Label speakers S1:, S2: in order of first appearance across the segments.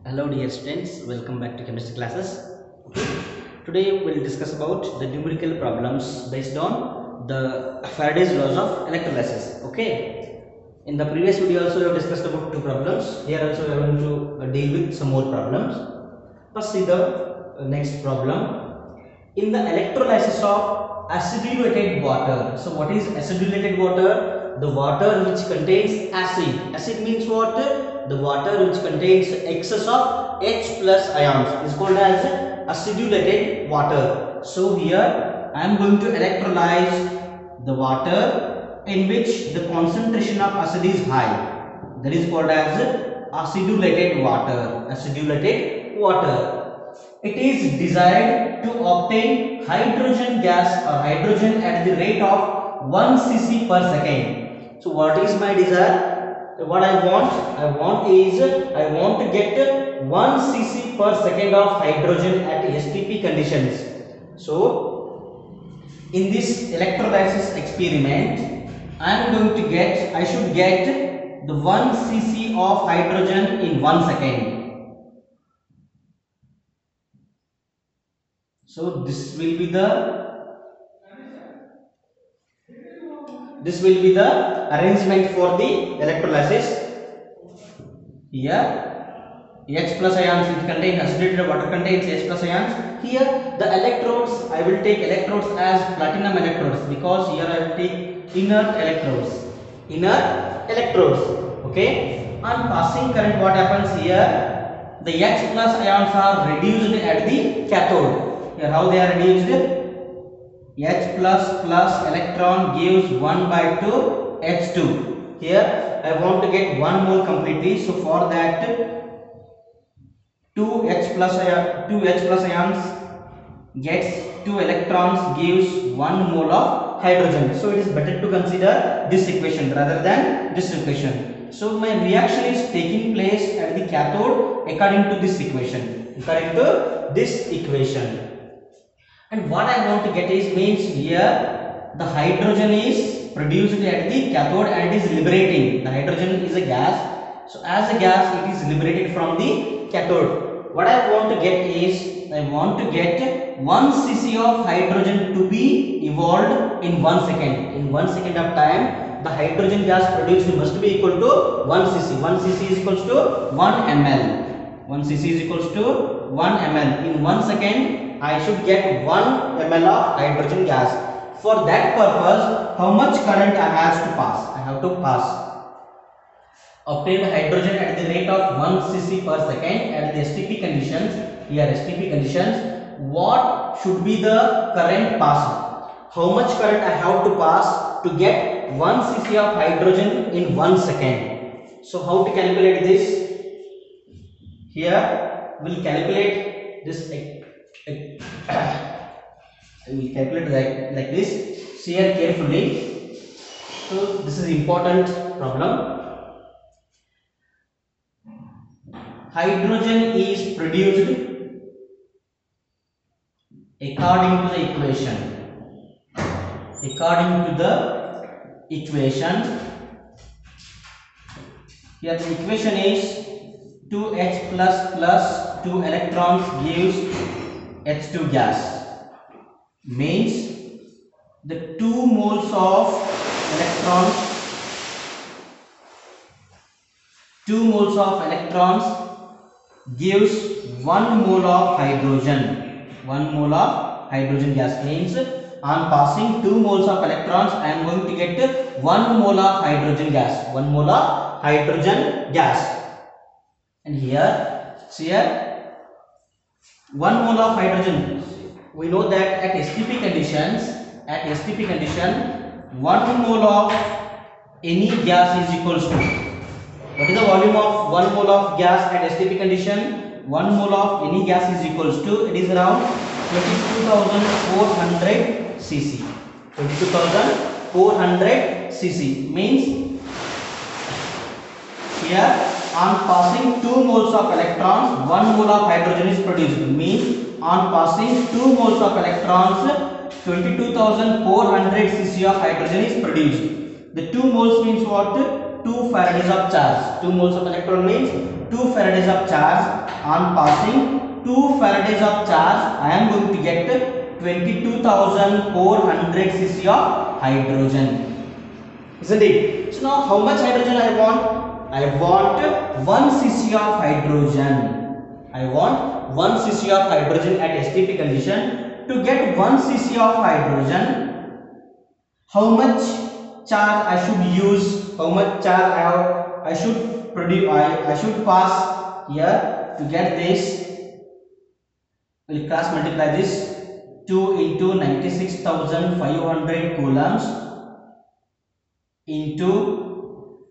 S1: Hello dear students, welcome back to chemistry classes. Okay. Today we'll discuss about the numerical problems based on the Faraday's laws of electrolysis. Okay. In the previous video also we have discussed about two problems. Here also we are going to deal with some more problems. First see the next problem. In the electrolysis of acidulated water. So what is acidulated water? The water which contains acid. Acid means what? The water which contains excess of H plus ions is called as acidulated water. So here I am going to electrolyze the water in which the concentration of acid is high. That is called as acidulated water. Acidulated water. It is desired to obtain hydrogen gas or hydrogen at the rate of 1 cc per second. So what is my desire? What I want to get 1 cc per second of hydrogen at STP conditions. So in this electrolysis experiment I should get the 1 cc of hydrogen in 1 second. So this will be the arrangement for the electrolysis. Here H plus ions, it contains acidulated water contains H plus ions. Here the electrodes, I will take electrodes as platinum electrodes because here I will take inert electrodes. Okay. On passing current, what happens here? The H plus ions are reduced at the cathode. Here how they are reduced? H plus electron gives 1 by 2 H2. Here I want to get 1 mole completely. So for that 2 H plus ions gets 2 electrons gives 1 mole of hydrogen. So it is better to consider this equation rather than this equation. So my reaction is taking place at the cathode according to this equation. And what I want to get is here the hydrogen is produced at the cathode and it is liberating. The hydrogen is a gas. So as a gas it is liberated from the cathode. What I want to get is 1 cc of hydrogen to be evolved in 1 second. In 1 second of time the hydrogen gas produced must be equal to 1 cc. 1 cc is equals to 1 ml. 1 cc is equals to 1 ml. In 1 second I should get 1 ml of hydrogen gas. For that purpose, how much current I have to pass? Obtain hydrogen at the rate of 1 cc per second at the STP conditions. Here STP conditions. What should be the current passed? How much current I have to pass to get 1 cc of hydrogen in 1 second? So how to calculate this? Here we will calculate this. I will calculate like this. See here carefully. So this is important problem. Hydrogen is produced according to the equation. Here the equation is 2H plus 2 electrons gives H2 gas. Means the 2 moles of electrons gives 1 mole of hydrogen. 1 mole of hydrogen gas means on passing 2 moles of electrons I am going to get 1 mole of hydrogen gas. 1 mole of hydrogen gas. And here see here 1 mole of hydrogen. We know that at STP condition 1 mole of any gas is equals to, what is the volume of 1 mole of gas at STP condition? 1 mole of any gas is equals to, it is around 22,400 cc. 22,400 cc means here on passing 2 moles of electrons 1 mole of hydrogen is produced. Means on passing 2 moles of electrons 22,400 cc of hydrogen is produced. The 2 moles means what? 2 Faradays of charge. 2 moles of electron means 2 Faradays of charge. On passing 2 Faradays of charge, I am going to get 22,400 cc of hydrogen. Isn't it? So now how much hydrogen I want? I want 1 cc of hydrogen. I want 1 cc of hydrogen at STP condition. To get 1 cc of hydrogen, how much charge I should use? How much charge I should produce? I should pass here to get this. We'll cross multiply this. 2 into 96,500 coulombs into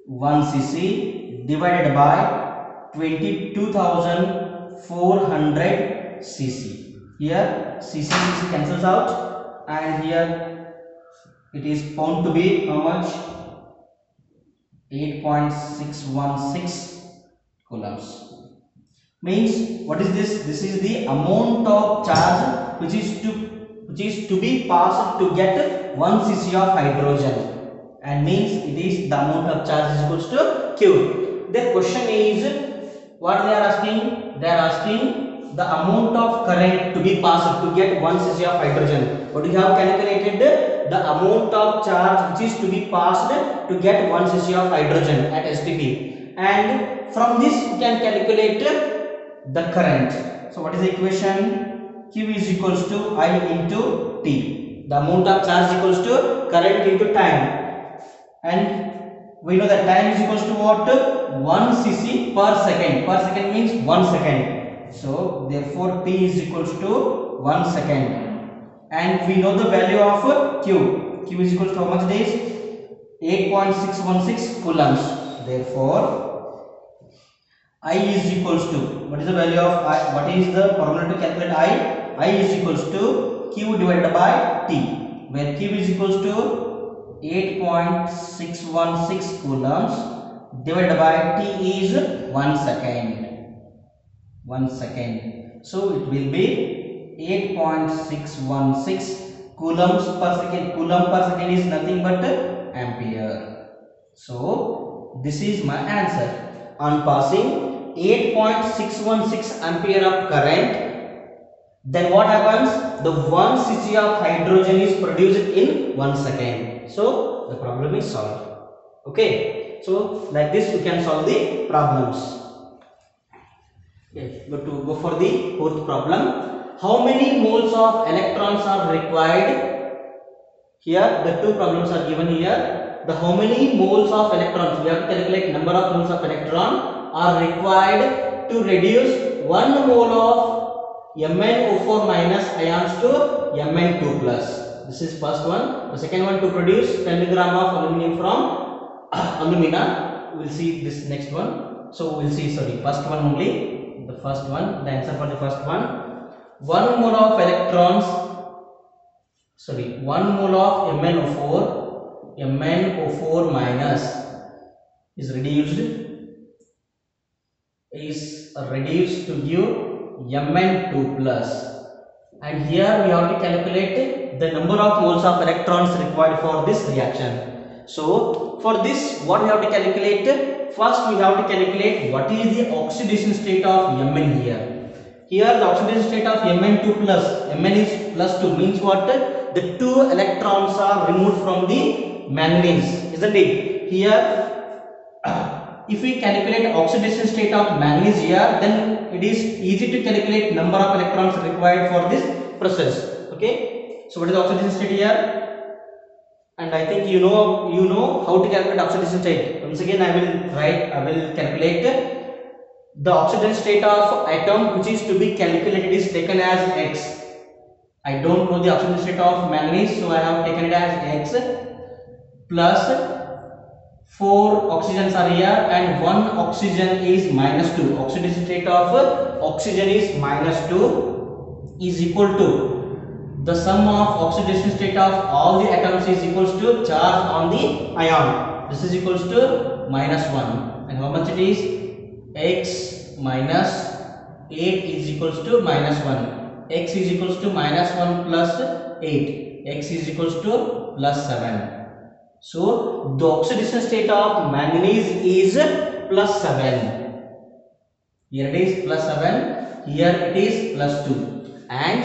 S1: 1 cc divided by 22,400 cc. Here cc cancels out, and here it is found to be how much? 8.616 coulombs. Means what is this? This is the amount of charge which is to be passed to get 1 cc of hydrogen, and means it is the amount of charge is equals to Q. The question is, what they are asking? They are asking the amount of current to be passed to get 1 cc of hydrogen. What we have calculated? The amount of charge which is to be passed to get 1 cc of hydrogen at STP, and from this we can calculate the current. So what is the equation? Q is equals to I into T. The amount of charge equals to current into time, and we know that time is equals to what? 1 cc per second. Per second means 1 second. So therefore T is equals to 1 second, and we know the value of Q. Q is equals to how much it is? 8.616 coulombs. Therefore I is equals to, what is the value of I? What is the formula to calculate I? I is equals to Q divided by T, where Q is equals to 8.616 coulombs divided by T is 1 second. 1 second. So it will be 8.616 coulombs per second. Coulomb per second is nothing but ampere. So this is my answer. On passing 8.616 ampere of current, then what happens? The 1 cc of hydrogen is produced in 1 second. So the problem is solved. Okay. So like this you can solve the problems. Okay, go for the fourth problem. How many moles of electrons are required? Here the two problems are given here. The how many moles of electrons, we have to calculate number of moles of electron are required to reduce 1 mole of MnO4 minus ions to Mn2 plus. This is first one. The second one, to produce 10 gram of aluminum from alumina. We will see this next one. So we will see, sorry, first one only. The first one, the answer for the first one. 1 mole of electrons, sorry, 1 mole of MnO4 minus is reduced to give Mn2 plus, and here we have to calculate the number of moles of electrons required for this reaction. So for this, what we have to calculate? First we have to calculate what is the oxidation state of Mn here. Here the oxidation state of Mn2 plus, Mn is plus 2, means what? The 2 electrons are removed from the manganese, isn't it? Here if we calculate oxidation state of manganese here, then it is easy to calculate number of electrons required for this process. Okay, so what is the oxidation state here? And I think you know how to calculate oxidation state. Once again I will calculate the oxidation state of atom which is to be calculated is taken as X. I don't know the oxidation state of manganese, so I have taken it as X plus 4 oxygens are here and 1 oxygen is minus 2. Oxidation state of oxygen is minus 2 is equal to the sum of oxidation state of all the atoms is equals to charge on the ion. This is equals to minus 1, and how much it is? X minus 8 is equals to minus 1. X is equals to minus 1 plus 8. X is equals to plus 7. So the oxidation state of manganese is +7. Here it is +7. Here it is +2. And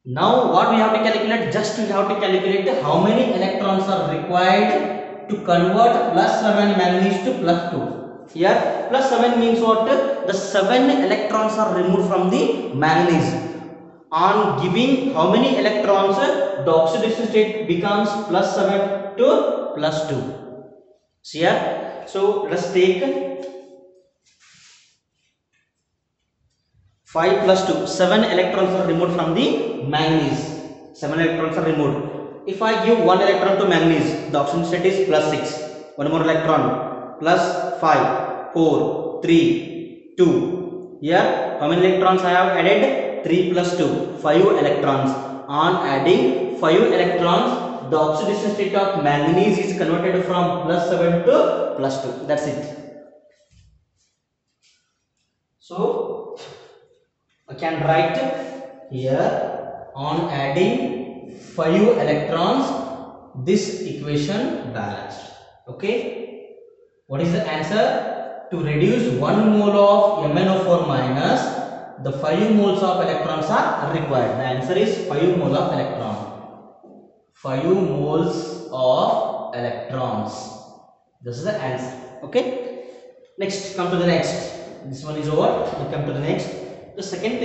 S1: now what we have to calculate? Just we have to calculate how many electrons are required to convert +7 manganese to +2. Here +7 means what? The 7 electrons are removed from the manganese. On giving how many electrons, the oxidation state becomes +7 to +2. See here? So let's take 5 + 2. 7 electrons are removed from the manganese. 7 electrons are removed. If I give 1 electron to manganese, the oxidation state is +6. One more electron, +5, 4, 3, 2. Here, how many electrons I have added? 3 + 2, 5 electrons. On adding 5 electrons, the oxidation state of manganese is converted from +7 to +2. That's it. So I can write here, on adding 5 electrons, this equation balanced. Okay. What is the answer? To reduce 1 mole of MnO4 minus, the 5 moles of electrons are required. The answer is 5 moles of electron. 5 moles of electrons. This is the answer. Okay. Next, come to the next. This one is over. We come to the next. The second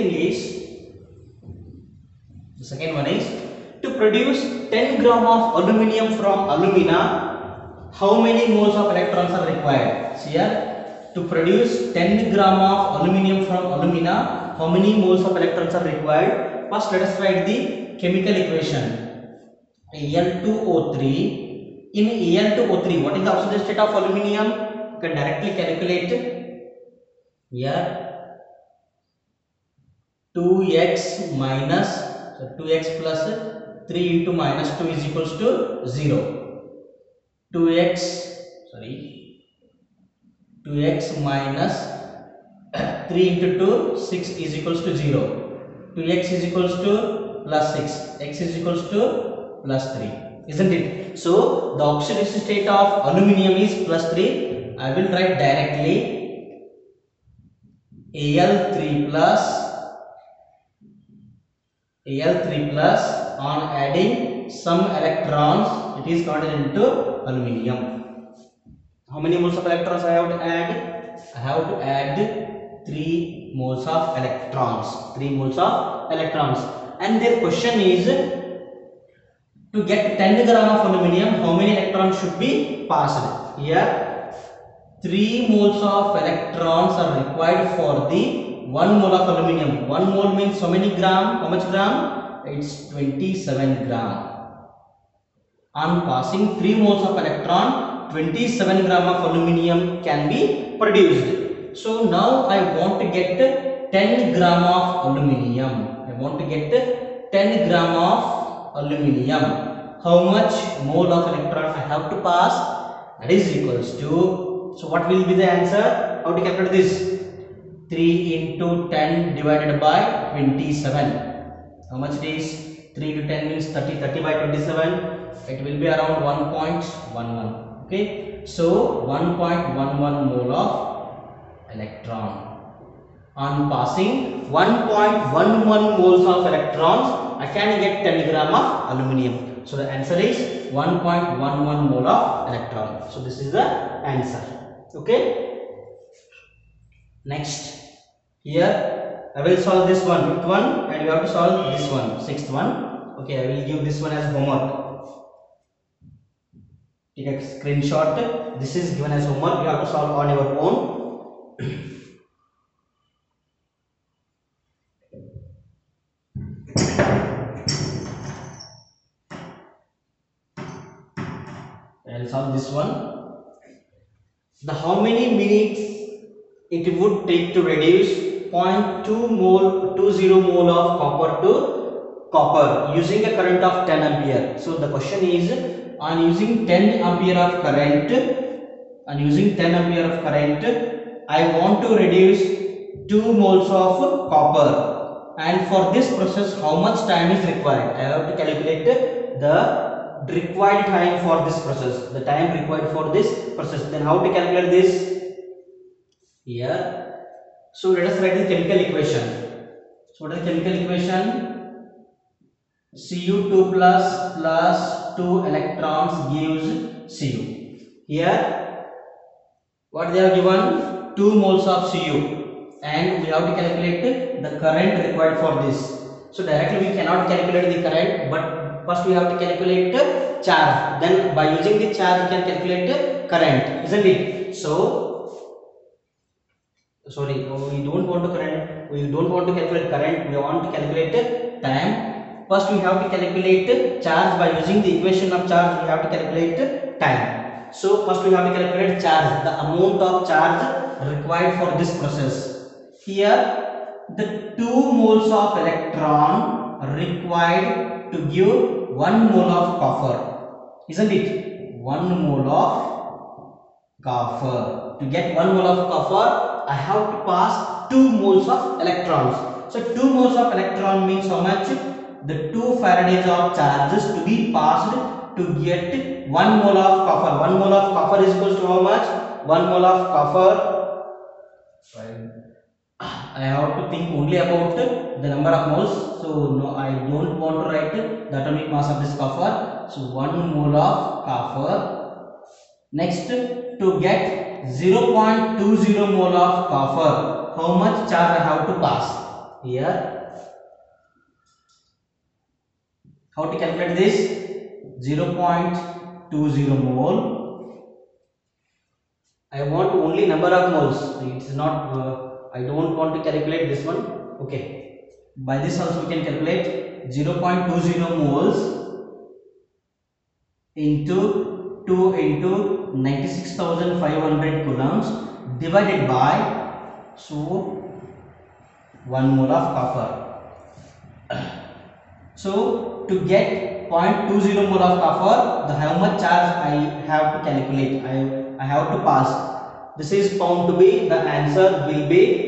S1: one is to produce 10 gram of aluminium from alumina. How many moles of electrons are required? See here. To produce 10 gram of aluminium from alumina, how many moles of electrons are required? First, let us write the chemical equation. Al2O3. In Al2O3, what is the oxidation state of aluminium? You can directly calculate. Here 2x plus 3 into -2 is equals to 0. 2x minus 3 into 2, 6 is equals to 0. 2x is equals to +6. X is equals to +3. Isn't it? So the oxidation state of aluminium is +3. I will write directly Al3 plus on adding some electrons, it is converted into aluminium. How many moles of electrons I have to add? I have to add 3 moles of electrons. 3 moles of electrons. And their question is, to get 10 gram of aluminium, how many electrons should be passed? Here 3 moles of electrons are required for the 1 mole of aluminium. 1 mole means so many gram? How much gram? It's 27 gram. On passing 3 moles of electron, 27 gram of aluminium can be produced. So now I want to get 10 gram of aluminium. I want to get 10 gram of aluminium. How much mole of electron I have to pass? That is equals to, so what will be the answer? How to calculate this? 3 into 10 divided by 27. How much it is? 3 to 10 means 30. 30 by 27. It will be around 1.11. Okay. So 1.11 mole of electron. On passing 1.11 moles of electrons, I can get 10 gram of aluminium. So the answer is 1.11 mole of electron. So this is the answer. Okay. Next, here I will solve this one, 5th one, and you have to solve this one, 6th one. Okay, I will give this one as homework. Take a screenshot. This is given as homework. You have to solve on your own. I will solve this one. The how many minutes it would take to reduce 0.20 mole of copper to copper using a current of 10 ampere. So the question is, on using 10 ampere of current, I want to reduce 2 moles of copper, and for this process how much time is required? I have to calculate the required time for this process, the time required for this process. Then how to calculate this here? So let us write the chemical equation. So what is the chemical equation? Cu2 plus 2 electrons gives Cu. Here what they have given? 2 moles of Cu, and we have to calculate the current required for this. So directly we cannot calculate the current, but first we have to calculate charge. Then by using the charge we can calculate current, isn't it? So sorry, we don't want to calculate current, we want to calculate time. First we have to calculate charge. By using the equation of charge we have to calculate time. So first we have to calculate charge, the amount of charge required for this process. Here the 2 moles of electron required to give 1 mole of copper, isn't it? 1 mole of copper. To get 1 mole of copper, I have to pass 2 moles of electrons. So 2 moles of electron means how much? The 2 Faradays of charges to be passed to get 1 mole of copper. 1 mole of copper is equal to how much? 1 mole of copper. I have to think only about the number of moles. So no, I don't want to write the atomic mass of this copper. So 1 mole of copper. Next, to get 0.20 mole of copper, how much charge I have to pass? Here, how to calculate this? 0.20 mole. I want only number of moles. It is not. I don't want to calculate this one. Okay. By this also we can calculate 0.20 moles into 2 into 96,500 coulombs divided by 1 mole of copper. So to get 0.20 mole of copper, how much charge I have to calculate? I have to pass. This is found to be, the answer will be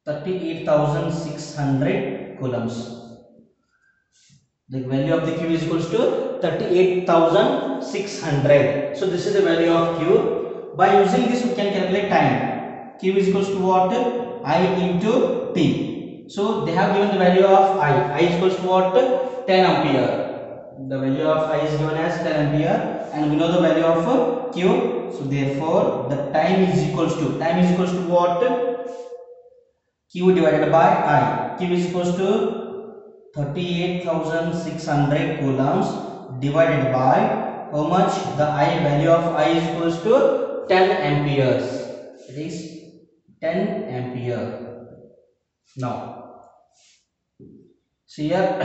S1: 38,600 coulombs. The value of the Q is equals to 38,600. So this is the value of Q. By using this we can calculate time. Q is equals to what? I into T. So they have given the value of I. I is equals to what? 10 ampere. The value of I is given as 10 ampere, and we know the value of Q. So therefore the time is equals to what? Q divided by I. Q is equals to 38,600 coulombs divided by how much? The I, value of I is equals to 10 amperes. It is 10 ampere. Now see here,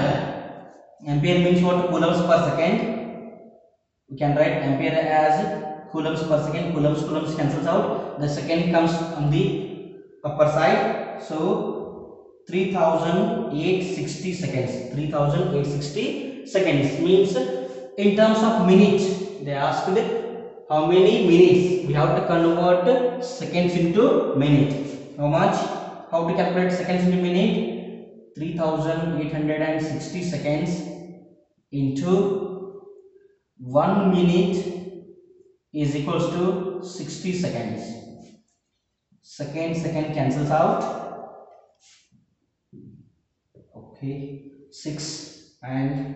S1: ampere means what? Coulombs per second. We can write ampere as coulombs per second. Coulombs cancels out. The second comes on the upper side. So 3,860 seconds. 3,860 seconds means in terms of minutes. They asked how many minutes. We have to convert seconds into minute. How much? How to calculate seconds into minute? 3,860 seconds into 1 minute is equals to 60 seconds. Second cancels out. Okay, 6 and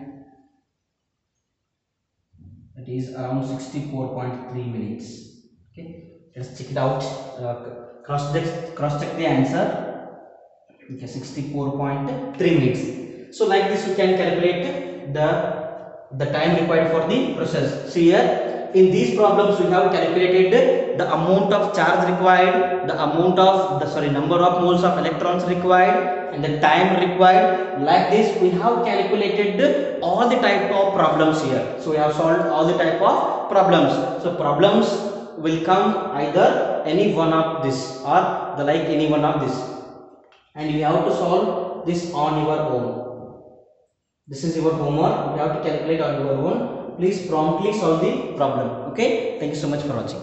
S1: it is around 64.3 minutes. Okay, let's check it out. Cross check the answer. Okay, 64.3 minutes. So like this we can calculate the time required for the process. See here, in these problems we have calculated the amount of charge required, the amount of number of moles of electrons required, and the time required. Like this we have calculated all the type of problems here. So we have solved all the type of problems. So problems will come either any one of this or any one of this, and you have to solve this on your own. This is your homework. You have to calculate on your own. Please promptly solve the problem. Okay, thank you so much for watching.